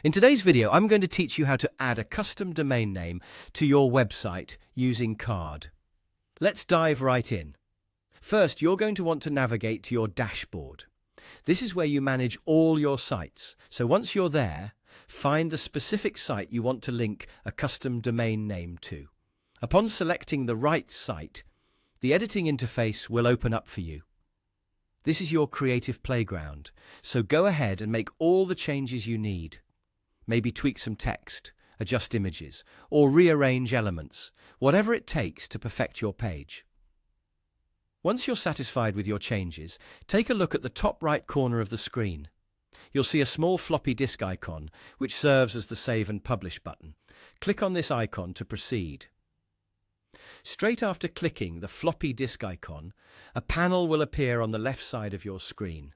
In today's video, I'm going to teach you how to add a custom domain name to your website using Carrd. Let's dive right in. First, you're going to want to navigate to your dashboard. This is where you manage all your sites. So once you're there, find the specific site you want to link a custom domain name to. Upon selecting the right site, the editing interface will open up for you. This is your creative playground, so go ahead and make all the changes you need. Maybe tweak some text, adjust images, or rearrange elements, whatever it takes to perfect your page. Once you're satisfied with your changes, take a look at the top right corner of the screen. You'll see a small floppy disk icon, which serves as the Save and Publish button. Click on this icon to proceed. Straight after clicking the floppy disk icon, a panel will appear on the left side of your screen.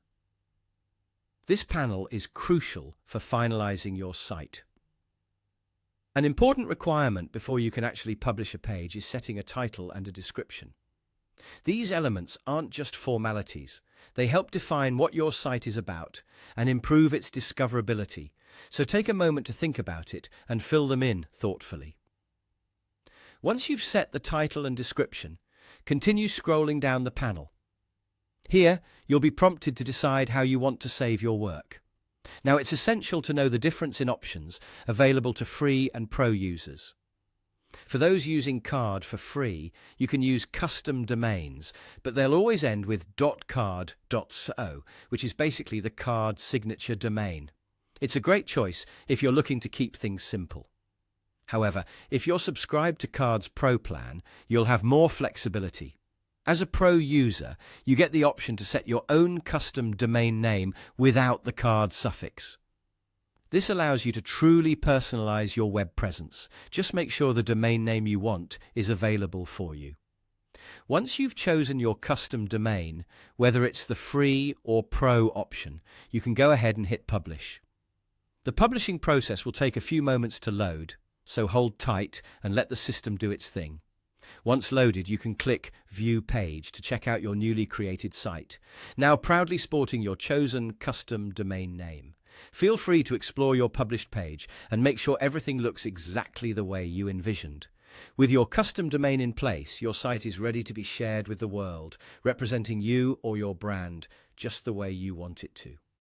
This panel is crucial for finalizing your site. An important requirement before you can actually publish a page is setting a title and a description. These elements aren't just formalities. They help define what your site is about and improve its discoverability. So take a moment to think about it and fill them in thoughtfully. Once you've set the title and description, continue scrolling down the panel. Here, you'll be prompted to decide how you want to save your work. Now, it's essential to know the difference in options available to free and pro users. For those using Carrd for free, you can use custom domains, but they'll always end with .carrd.so, which is basically the Carrd signature domain. It's a great choice if you're looking to keep things simple. However, if you're subscribed to Carrd's Pro plan, you'll have more flexibility. As a pro user, you get the option to set your own custom domain name without the Carrd suffix. This allows you to truly personalize your web presence. Just make sure the domain name you want is available for you. Once you've chosen your custom domain, whether it's the free or pro option, you can go ahead and hit publish. The publishing process will take a few moments to load, so hold tight and let the system do its thing. Once loaded, you can click View Page to check out your newly created site, now proudly sporting your chosen custom domain name. Feel free to explore your published page and make sure everything looks exactly the way you envisioned. With your custom domain in place, your site is ready to be shared with the world, representing you or your brand just the way you want it to.